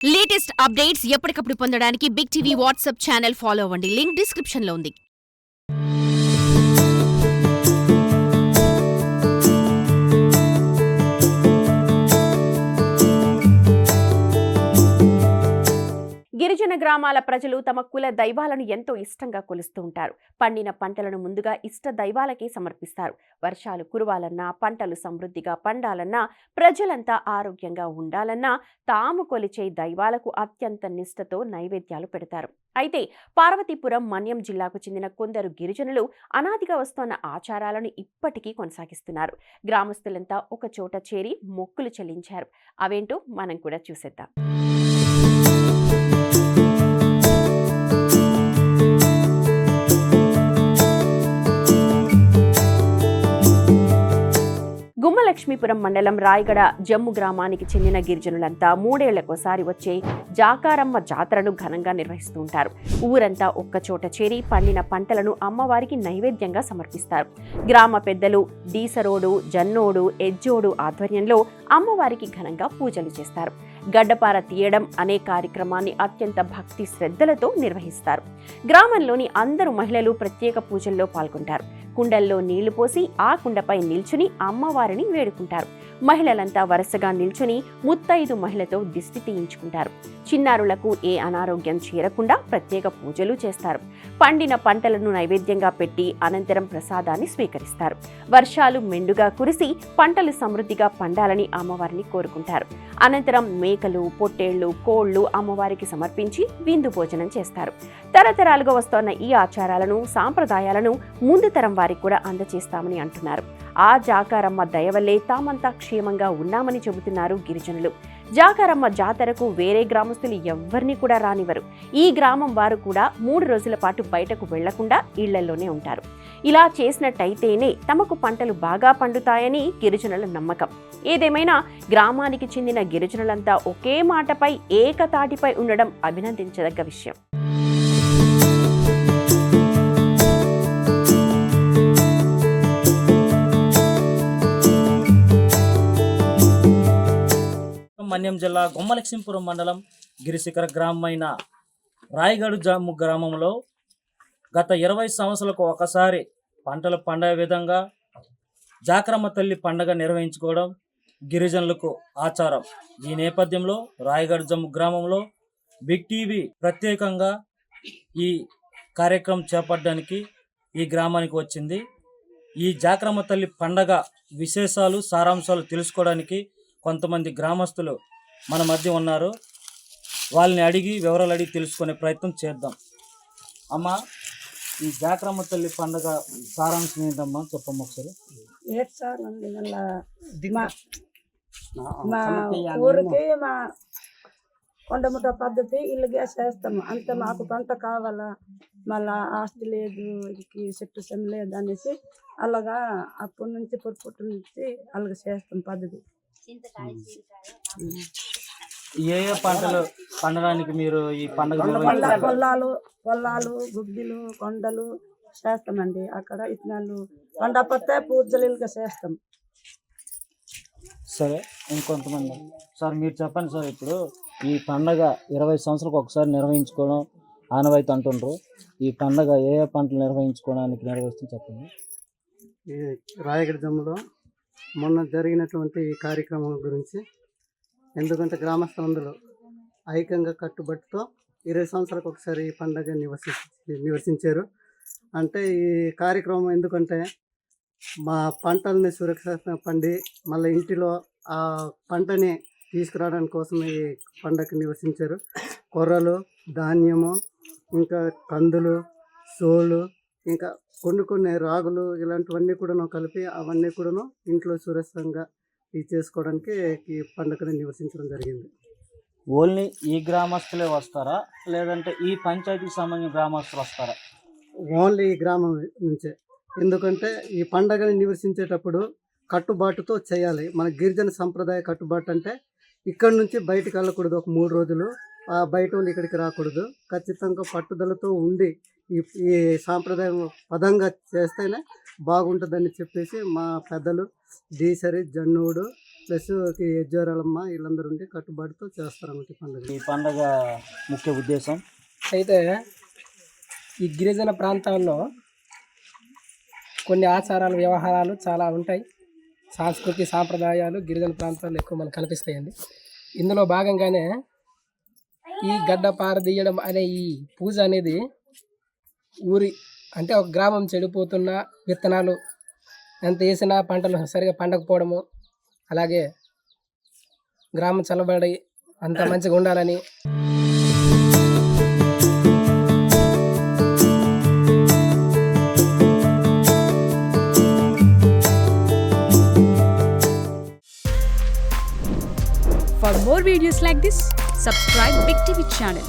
Latest updates ఎప్పటికప్పుడు పొందడానికి big TV WhatsApp channel follow అవ్వండి. లింక్ డిస్క్రిప్షన్ లో ఉంది. గిరిజన గ్రామాల ప్రజలు తమ కుల దైవాలను ఎంతో ఇష్టంగా కొలుస్తూ ఉంటారు. పండిన పంటలను ముందుగా ఇష్ట దైవాలకే సమర్పిస్తారు. వర్షాలు కురవాలన్నా, పంటలు సమృద్ధిగా పండాలన్నా, ప్రజలంతా ఆరోగ్యంగా ఉండాలన్నా తాము కొలిచే దైవాలకు అత్యంత నిష్ఠతో నైవేద్యాలు పెడతారు. అయితే పార్వతీపురం మన్యం జిల్లాకు చెందిన కొందరు గిరిజనులు అనాదిగా వస్తున్న ఆచారాలను ఇప్పటికీ కొనసాగిస్తున్నారు. గ్రామస్తులంతా ఒక చోట చేరి మొక్కులు చెల్లించారు. అవేంటో మనం కూడా చూసేద్దాం. గుమ్మలక్ష్మీపురం మండలం రాయగడ జమ్ము గ్రామానికి చెందిన గిరిజనులంతా 3 ఏళ్లకోసారి వచ్చే జాకారమ్మ జాతరను ఘనంగా నిర్వహిస్తూ ఉంటారు. ఊరంతా ఒక్కచోట చేరి పండిన పంటలను అమ్మవారికి నైవేద్యంగా సమర్పిస్తారు. గ్రామ పెద్దలు దీసరోడు, జన్నోడు, ఎజ్జోడు ఆధ్వర్యంలో అమ్మవారికి ఘనంగా పూజలు చేస్తారు. గడ్డపార తీయడం అనే కార్యక్రమాన్ని అత్యంత భక్తి శ్రద్ధలతో నిర్వహిస్తారు. గ్రామంలోని అందరూ మహిళలు ప్రత్యేక పూజల్లో పాల్గొంటారు. కుండల్లో నీళ్లు పోసి ఆ కుండపై నిల్చుని అమ్మవారిని వేడుకుంటారు. మహిళలంతా వరుసగా నిల్చుని ముత్తైదు మహిళతో దిష్టి తీయించుకుంటారు. చిన్నారులకు ఏ అనారోగ్యం చేరకుండా ప్రత్యేక పూజలు చేస్తారు. పండిన పంటలను నైవేద్యంగా పెట్టి అనంతరం ప్రసాదాన్ని స్వీకరిస్తారు. వర్షాలు మెండుగా కురిసి పంటలు సమృద్ధిగా పండాలని అమ్మవారిని కోరుకుంటారు. అనంతరం మేకలు, పొట్టేళ్లు, కోళ్లు అమ్మవారికి సమర్పించి విందు భోజనం చేస్తారు. తరతరాలుగా వస్తున్న ఈ ఆచారాలను, సాంప్రదాయాలను ముందు తరం వారికి కూడా అందజేస్తామని అంటున్నారు. ఆ జాకారమ్మ దయవల్లే తామంతా క్షేమంగా ఉన్నామని చెబుతున్నారు గిరిజనులు. జాకారమ్మ జాతరకు వేరే గ్రామస్తులు ఎవ్వరిని కూడా రానివ్వరు. ఈ గ్రామం వారు కూడా 3 రోజుల పాటు బయటకు వెళ్లకుండా ఇళ్లలోనే ఉంటారు. ఇలా చేసినట్టయితేనే తమకు పంటలు బాగా పండుతాయని గిరిజనుల నమ్మకం. ఏదేమైనా గ్రామానికి చెందిన గిరిజనులంతా ఒకే మాటపై ఏకతాటిపై ఉండడం అభినందించదగ్గ విషయం. మన్యం జిల్లా గుమ్మలక్ష్మీపురం మండలం గిరిశిఖర గ్రామమైన రాయగడు జమ్ము గ్రామంలో గత 20 సంవత్సరాలకు ఒకసారి పంటలు పండే విధంగా జాకరమ్మ తల్లి పండగ నిర్వహించుకోవడం గిరిజనులకు ఆచారం. ఈ నేపథ్యంలో రాయగడు జమ్ము గ్రామంలో బిగ్ టీవీ ప్రత్యేకంగా ఈ కార్యక్రమం చేపట్టడానికి ఈ గ్రామానికి వచ్చింది. ఈ జాకరమ్మ తల్లి పండగ విశేషాలు, సారాంశాలు తెలుసుకోవడానికి కొంతమంది గ్రామస్తులు మన మధ్య ఉన్నారు. వాళ్ళని అడిగి వివరాలు అడిగి తెలుసుకునే ప్రయత్నం చేద్దాం. అమ్మా, ఈ జాకరమ్మ తల్లి పండుగ సారాంశం ఏంటమ్మా, చెప్పమ్మా ఒకసారి. మా ఊరికి మా కొండముట పద్ధతి ఇల్లుగా చేస్తాము. అంత మాకు పంట కావాలా, మళ్ళా ఆస్తి లేదు, చెట్టు సెమ్ లేదు అనేసి అలాగా అప్పటి నుంచి పొట్టు నుంచి అలాగ చేస్తాం పద్ధతి. ఏ పంటలు పండడానికి మీరు ఈ పండుగ పొలాలు, గుడ్డిలు, కొండలు చేస్తామండి. అక్కడ ఇత్తనాలు పండపోతే పూజలుగా చేస్తాం. సరే, ఇంకొంతమంది సార్ మీరు చెప్పండి సార్. ఇప్పుడు ఈ పండగ 20 సంవత్సరాలకు ఒకసారి నిర్వహించుకోవడం ఆనవాయితీ అంటుండ్రు. ఈ పండగ ఏ పంటలు నిర్వహించుకోవడానికి నిర్వహిస్తుంది చెప్పండి. ఈ రాయగడ జమ్ములో మొన్న జరిగినటువంటి ఈ కార్యక్రమం గురించి, ఎందుకంటే గ్రామస్తులందరూ ఐక్యంగా కట్టుబడితో 20 సంవత్సరాలకు ఒకసారి ఈ పండుగ నివసించారు. అంటే ఈ కార్యక్రమం ఎందుకంటే మా పంటల్ని సురక్షితంగా పండి మళ్ళీ ఇంటిలో ఆ పంటని తీసుకురావడానికి కోసం ఈ పండగ నివసించారు. కొర్రలు, ధాన్యము, ఇంకా కందులు, సోలు, ఇంకా కొన్ని రాగులు ఇలాంటివన్నీ కూడా కలిపి అవన్నీ కూడా ఇంట్లో సురక్షితంగా ఇది చేసుకోవడానికి ఈ పండుగను నివసించడం జరిగింది. ఓన్లీ ఈ గ్రామస్తులే వస్తారా, లేదంటే ఈ పంచాయతీకి సంబంధించిన గ్రామస్తులు వస్తారా? ఓన్లీ ఈ గ్రామం నుంచే. ఎందుకంటే ఈ పండుగని నివసించేటప్పుడు కట్టుబాటుతో చేయాలి. మన గిరిజన సంప్రదాయ కట్టుబాటు అంటే ఇక్కడ నుంచి బయటకు వెళ్ళకూడదు. ఒక 3 రోజులు బయట వాళ్ళు ఇక్కడికి రాకూడదు. ఖచ్చితంగా పట్టుదలతో ఉండి ఈ సాంప్రదాయం పదంగా చేస్తేనే బాగుంటుందని చెప్పేసి మా పెద్దలు దీసరి, జన్నోడు, ప్లస్ జ్వరాలమ్మ వీళ్ళందరూ ఉండి కట్టుబాటుతో చేస్తారన్నమాట ఈ పండుగ. ఈ పండగ ముఖ్య ఉద్దేశం అయితే ఈ గిరిజన ప్రాంతాల్లో కొన్ని ఆచారాలు వ్యవహారాలు చాలా ఉంటాయి. సాంస్కృతిక సాంప్రదాయాలు గిరిజన ప్రాంతాల్లో ఎక్కువ మనకు కనిపిస్తాయండి. ఇందులో భాగంగానే ఈ గడ్డ పారదీయడం అనే ఈ పూజ అనేది ఊరి అంటే ఒక గ్రామం చెడిపోతున్న విత్తనాలు ఎంత వేసినా పంటలు సరిగా పండకపోవడము, అలాగే గ్రామం చల్లబడి అంత మంచిగా ఉండాలని For more videos like this, subscribe Big TV channel.